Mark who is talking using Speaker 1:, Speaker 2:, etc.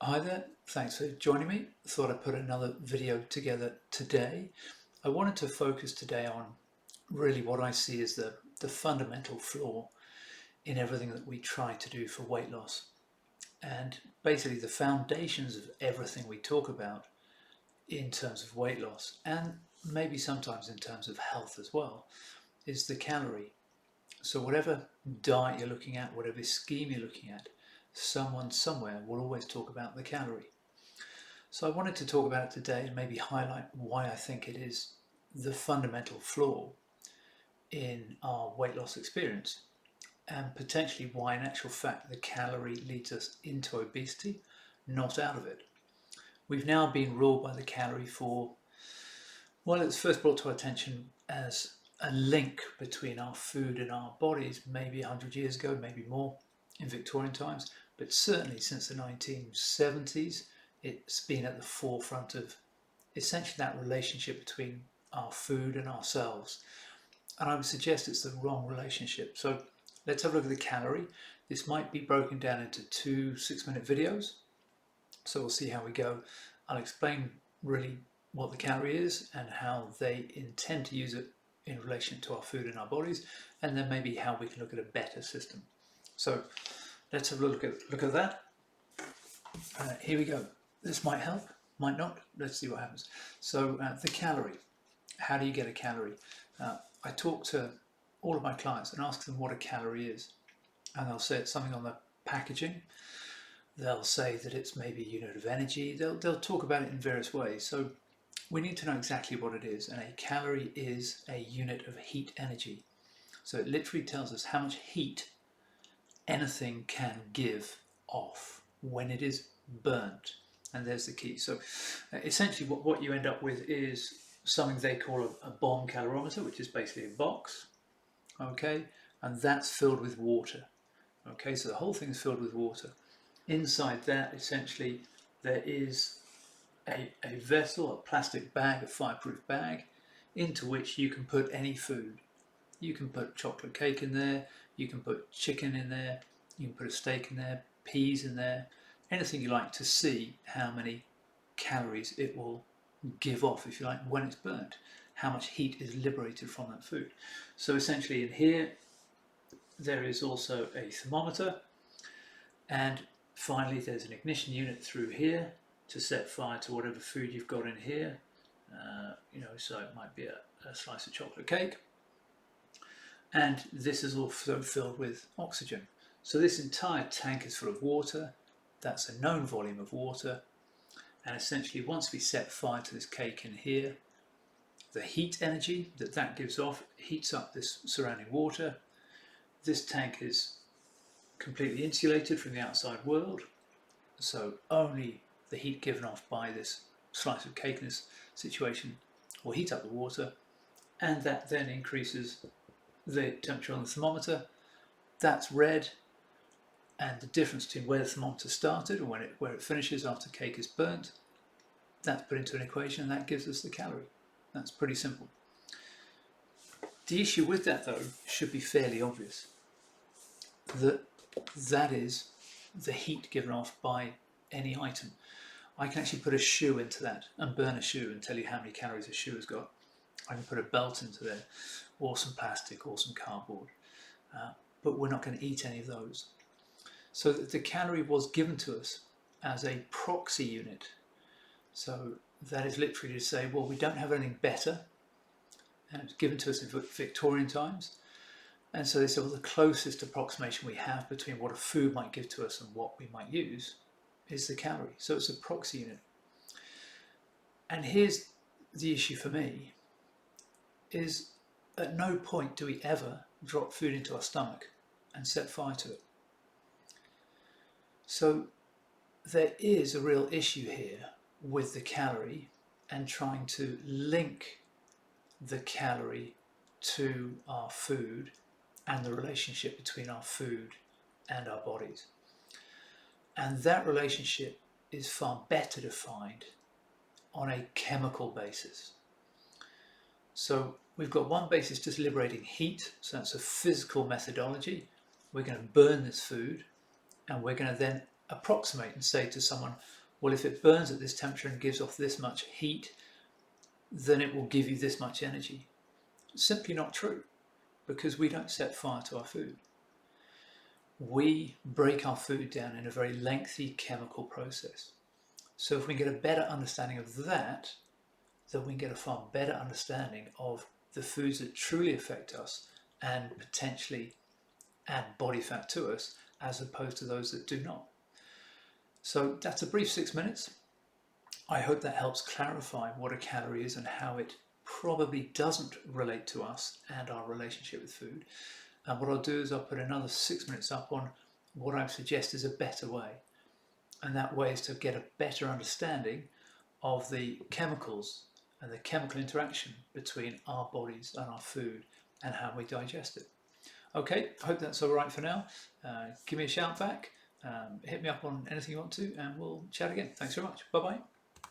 Speaker 1: Hi there, thanks for joining me. Thought I'd put another video together today. I wanted to focus today on really what I see as the fundamental flaw in everything that we try to do for weight loss. And basically the foundations of everything we talk about in terms of weight loss, and maybe sometimes in terms of health as well, is the calorie. So whatever diet you're looking at, whatever scheme you're looking at, someone somewhere will always talk about the calorie. So I wanted to talk about it today and maybe highlight why I think it is the fundamental flaw in our weight loss experience, and potentially why in actual fact the calorie leads us into obesity, not out of it. We've now been ruled by the calorie for, well, it was first brought to our attention as a link between our food and our bodies maybe 100 years ago, maybe more in Victorian times, but certainly since the 1970s it's been at the forefront of essentially that relationship between our food and ourselves. And I would suggest it's the wrong relationship. So let's have a look at the calorie. This might be broken down into two 6-minute videos. So we'll see how we go. I'll explain really what the calorie is and how they intend to use it in relation to our food and our bodies, and then maybe how we can look at a better system. So let's have a look at that. Here we go. This might help, might not. Let's see what happens. So the calorie. How do you get a calorie? I talk to all of my clients and ask them what a calorie is. And they'll say it's something on the packaging. They'll say that it's maybe a unit of energy. They'll talk about it in various ways. So we need to know exactly what it is. And a calorie is a unit of heat energy. So it literally tells us how much heat anything can give off when it is burnt. And there's the key. So essentially what you end up with is something they call a bomb calorimeter, which is basically a box, okay, and that's filled with water. Okay, so the whole thing is filled with water. Inside that, essentially, there is a vessel, a plastic bag, a fireproof bag, into which you can put any food. You can put chocolate cake in there, you can put chicken in there, you can put a steak in there, peas in there, anything you like, to see how many calories it will give off, if you like, when it's burnt, how much heat is liberated from that food. So essentially in here there is also a thermometer, and finally there's an ignition unit through here to set fire to whatever food you've got in here. So it might be a slice of chocolate cake, and this is also filled with oxygen. So this entire tank is full of water. That's a known volume of water. And essentially, once we set fire to this cake in here, the heat energy that gives off heats up this surrounding water. This tank is completely insulated from the outside world, so only the heat given off by this slice of cake in this situation will heat up the water, and that then increases the temperature on the thermometer. That's red, and the difference between where the thermometer started and where it finishes after cake is burnt, that's put into an equation, and that gives us the calorie. That's pretty simple. The issue with that, though, should be fairly obvious. That is the heat given off by any item. I can actually put a shoe into that and burn a shoe and tell you how many calories a shoe has got. I can put a belt into there, or some plastic, or some cardboard. But we're not going to eat any of those. So the calorie was given to us as a proxy unit. So that is literally to say, well, we don't have anything better, and it was given to us in Victorian times. And so they said, well, the closest approximation we have between what a food might give to us and what we might use is the calorie. So it's a proxy unit. And here's the issue for me, is at no point do we ever drop food into our stomach and set fire to it. So there is a real issue here with the calorie and trying to link the calorie to our food and the relationship between our food and our bodies. And that relationship is far better defined on a chemical basis. So we've got one basis, just liberating heat. So that's a physical methodology. We're going to burn this food, and we're going to then approximate and say to someone, well, if it burns at this temperature and gives off this much heat, then it will give you this much energy. Simply not true, because we don't set fire to our food. We break our food down in a very lengthy chemical process. So if we get a better understanding of that, then we can get a far better understanding of the foods that truly affect us and potentially add body fat to us, as opposed to those that do not. So that's a brief 6 minutes. I hope that helps clarify what a calorie is and how it probably doesn't relate to us and our relationship with food. And what I'll do is I'll put another 6 minutes up on what I suggest is a better way. And that way is to get a better understanding of the chemicals and the chemical interaction between our bodies and our food and how we digest it. Okay, I hope that's all right for now. Give me a shout back, hit me up on anything you want to, and we'll chat again. Thanks very much. Bye-bye.